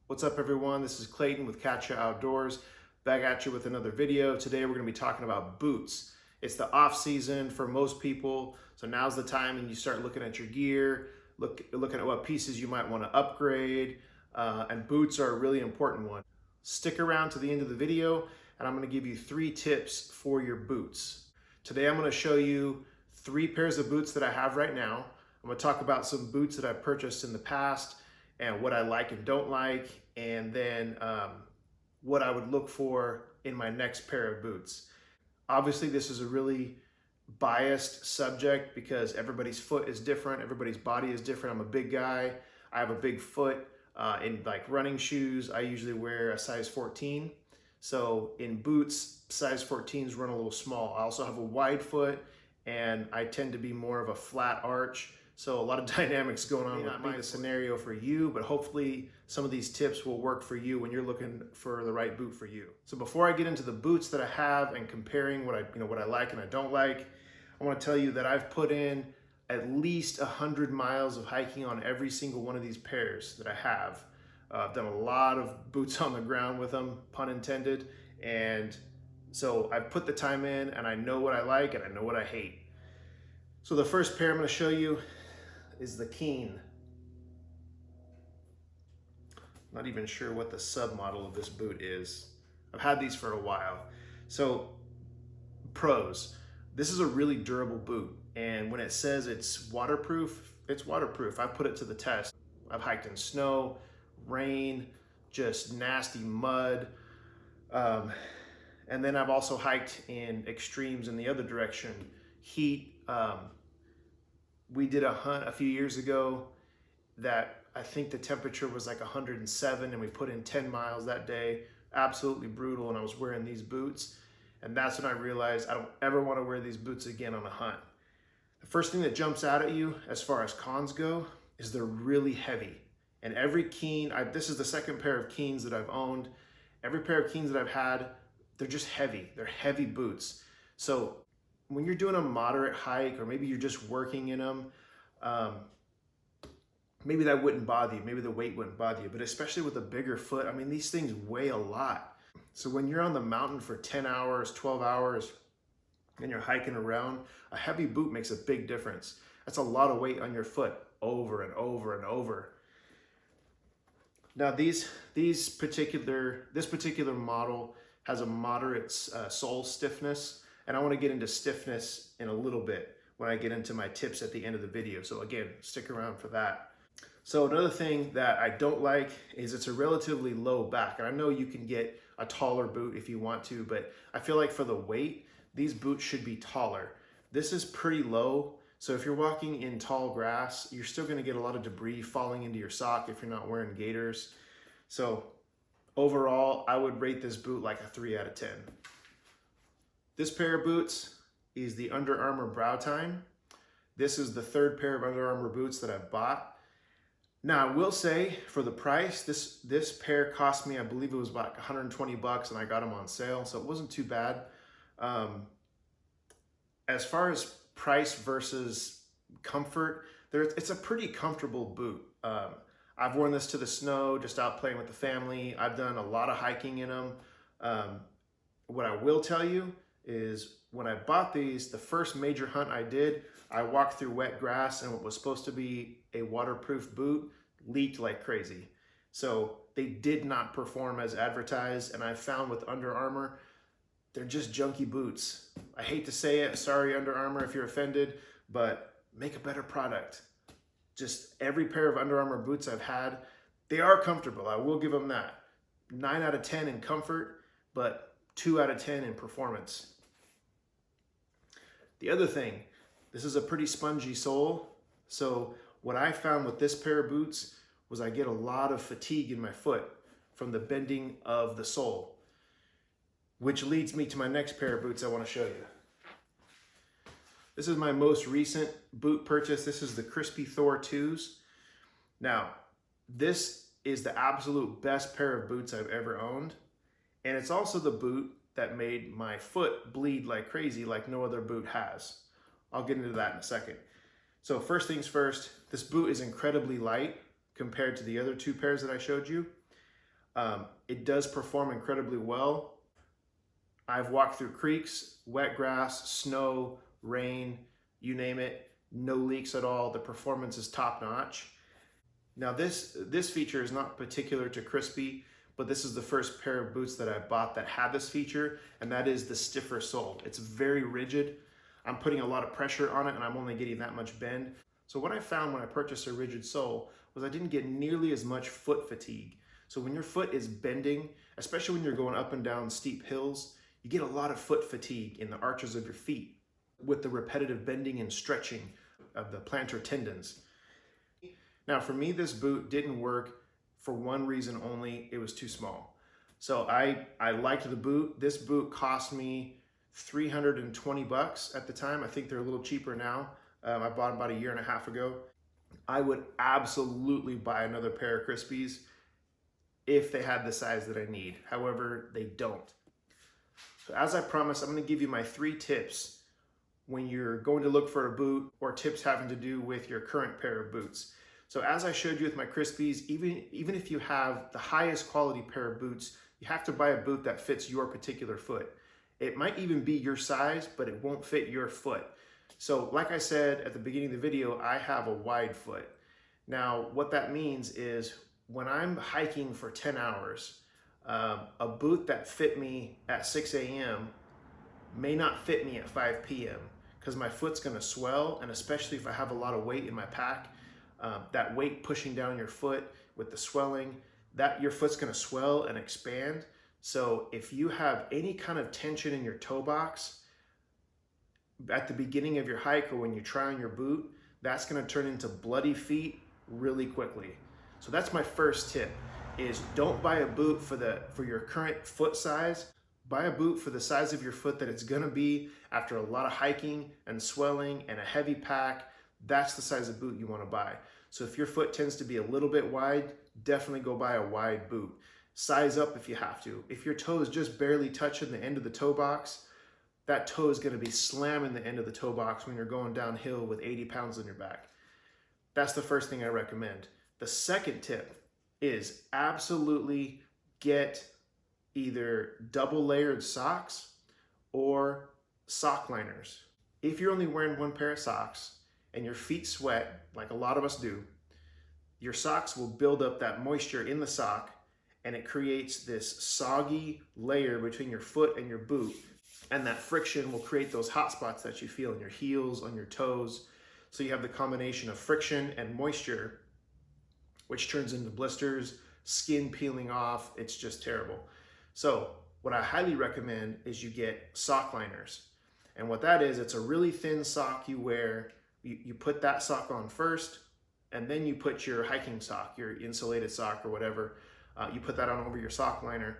What's up everyone? This is Clayton with Catch Ya Outdoors, back at you with another video. Today we're going to be talking about boots. It's the off season for most people, so now's the time and you start looking at your gear, looking at what pieces you might want to upgrade, and boots are a really important one. Stick around to the end of the video and I'm going to give you 3 tips for your boots. Today I'm going to show you 3 pairs of boots that I have right now. I'm going to talk about some boots that I've purchased in the past and what I like and don't like, and then what I would look for in my next pair of boots. Obviously, this is a really biased subject because everybody's foot is different, everybody's body is different. I'm a big guy, I have a big foot. In like running shoes, I usually wear a size 14. So in boots, size 14s run a little small. I also have a wide foot and I tend to be more of a flat arch. So a lot of dynamics going on. May not be the scenario for you, but hopefully some of these tips will work for you when you're looking for the right boot for you. So before I get into the boots that I have and comparing what I like and I don't like, I want to tell you that I've put in at least 100 miles of hiking on every single one of these pairs that I have. I've done a lot of boots on the ground with them, pun intended, and so I've put the time in and I know what I like and I know what I hate. So the first pair I'm going to show you is the Keen. Not even sure what the submodel of this boot is. I've had these for a while. So pros, this is a really durable boot, and when it says it's waterproof, it's waterproof. I've put it to the test. I've hiked in snow, rain, just nasty mud, and then I've also hiked in extremes in the other direction, heat. We did a hunt a few years ago that I think the temperature was like 107 and we put in 10 miles that day. Absolutely brutal, and I was wearing these boots, and that's when I realized I don't ever want to wear these boots again on a hunt. The first thing that jumps out at you as far as cons go is they're really heavy. And every Keen, this is the second pair of Keens that I've owned. Every pair of Keens that I've had, they're just heavy. They're heavy boots. So when you're doing a moderate hike, or maybe you're just working in them, maybe that wouldn't bother you. Maybe the weight wouldn't bother you, but especially with a bigger foot, I mean, these things weigh a lot. So when you're on the mountain for 10 hours, 12 hours, and you're hiking around, a heavy boot makes a big difference. That's a lot of weight on your foot over and over and over. Now this particular model has a moderate sole stiffness, and I want to get into stiffness in a little bit when I get into my tips at the end of the video. So again, stick around for that. So another thing that I don't like is it's a relatively low back. And I know you can get a taller boot if you want to, but I feel like for the weight, these boots should be taller. This is pretty low. So if you're walking in tall grass, you're still going to get a lot of debris falling into your sock if you're not wearing gaiters. So overall, I would rate this boot like a 3 out of 10. This pair of boots is the Under Armour Brow Time. This is the 3rd pair of Under Armour boots that I've bought. Now I will say, for the price, this pair cost me, I believe it was about 120 bucks, and I got them on sale, so it wasn't too bad. As far as price versus comfort, it's a pretty comfortable boot. I've worn this to the snow, just out playing with the family. I've done a lot of hiking in them. What I will tell you is when I bought these, the first major hunt I did, I walked through wet grass, and what was supposed to be a waterproof boot leaked like crazy. So they did not perform as advertised, and I found with Under Armour, they're just junky boots. I hate to say it, sorry Under Armour if you're offended, but make a better product. Just every pair of Under Armour boots I've had, they are comfortable, I will give them that. 9 out of 10 in comfort, but 2 out of 10 in performance. The other thing, this is a pretty spongy sole, so what I found with this pair of boots was I get a lot of fatigue in my foot from the bending of the sole, which leads me to my next pair of boots I want to show you. This is my most recent boot purchase. This is the Crispi Thor IIs. Now, this is the absolute best pair of boots I've ever owned, and it's also the boot that made my foot bleed like crazy, like no other boot has. I'll get into that in a second. So first things first, this boot is incredibly light compared to the other 2 pairs that I showed you. It does perform incredibly well. I've walked through creeks, wet grass, snow, rain, you name it, no leaks at all. The performance is top notch. Now this feature is not particular to Crispi, but this is the first pair of boots that I bought that had this feature, and that is the stiffer sole. It's very rigid. I'm putting a lot of pressure on it and I'm only getting that much bend. So what I found when I purchased a rigid sole was I didn't get nearly as much foot fatigue. So when your foot is bending, especially when you're going up and down steep hills, you get a lot of foot fatigue in the arches of your feet with the repetitive bending and stretching of the plantar tendons. Now for me, this boot didn't work for one reason only: it was too small. So I liked the boot. This boot cost me $320 at the time. I think they're a little cheaper now. I bought them about a year and a half ago. I would absolutely buy another pair of Crispis if they had the size that I need. However, they don't. So as I promised, I'm going to give you my 3 tips when you're going to look for a boot, or tips having to do with your current pair of boots. So as I showed you with my Crispis, even if you have the highest quality pair of boots, you have to buy a boot that fits your particular foot. It might even be your size, but it won't fit your foot. So like I said at the beginning of the video, I have a wide foot. Now what that means is when I'm hiking for 10 hours, a boot that fit me at 6 a.m. may not fit me at 5 p.m. because my foot's gonna swell, and especially if I have a lot of weight in my pack, that weight pushing down your foot with the swelling, that your foot's gonna swell and expand. So if you have any kind of tension in your toe box at the beginning of your hike, or when you try on your boot, that's gonna turn into bloody feet really quickly. So that's my first tip, is don't buy a boot for your current foot size. Buy a boot for the size of your foot that it's gonna be after a lot of hiking and swelling and a heavy pack. That's the size of boot you wanna buy. So if your foot tends to be a little bit wide, definitely go buy a wide boot. Size up if you have to. If your toe is just barely touching the end of the toe box, that toe is gonna be slamming the end of the toe box when you're going downhill with 80 pounds on your back. That's the first thing I recommend. The second tip is absolutely get either double layered socks or sock liners. If you're only wearing one pair of socks and your feet sweat, like a lot of us do, your socks will build up that moisture in the sock, and it creates this soggy layer between your foot and your boot. And that friction will create those hot spots that you feel in your heels, on your toes. So you have the combination of friction and moisture, which turns into blisters, skin peeling off. It's just terrible. So what I highly recommend is you get sock liners. And what that is, it's a really thin sock you wear. You put that sock on first, and then you put your hiking sock, your insulated sock or whatever, you put that on over your sock liner,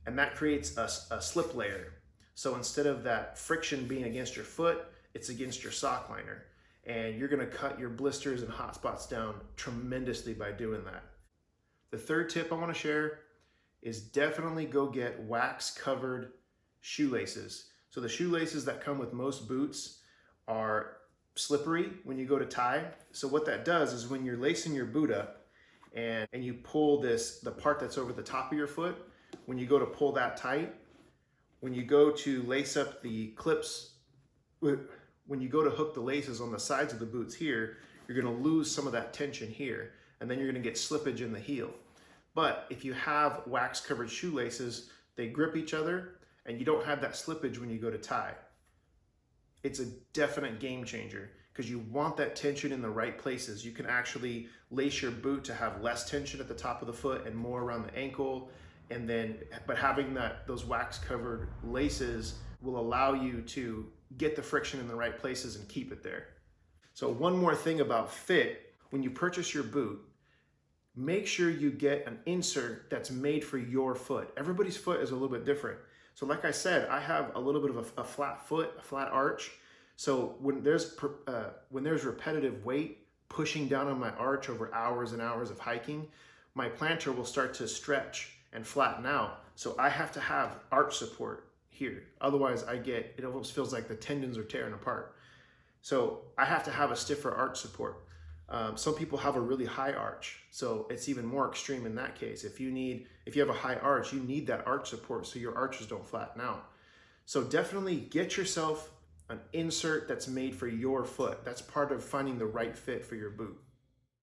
and that creates a slip layer. So instead of that friction being against your foot, it's against your sock liner. And you're gonna cut your blisters and hot spots down tremendously by doing that. The third tip I wanna share is definitely go get wax covered shoelaces. So the shoelaces that come with most boots are slippery when you go to tie. So what that does is when you're lacing your boot up and you pull the part that's over the top of your foot, when you go to pull that tight, when you go to lace up the clips, when you go to hook the laces on the sides of the boots here, you're gonna lose some of that tension here, and then you're gonna get slippage in the heel. But if you have wax covered shoelaces, they grip each other and you don't have that slippage when you go to tie. It's a definite game changer because you want that tension in the right places. You can actually lace your boot to have less tension at the top of the foot and more around the ankle. And then, but having those wax covered laces will allow you to get the friction in the right places and keep it there. So one more thing about fit, when you purchase your boot, make sure you get an insert that's made for your foot. Everybody's foot is a little bit different. So like I said, I have a little bit of a flat foot, a flat arch. So when there's repetitive weight pushing down on my arch over hours and hours of hiking, my plantar will start to stretch and flatten out. So I have to have arch support here. Otherwise it almost feels like the tendons are tearing apart. So I have to have a stiffer arch support. Some people have a really high arch, so it's even more extreme in that case. If you have a high arch, you need that arch support so your arches don't flatten out. So definitely get yourself an insert that's made for your foot. That's part of finding the right fit for your boot.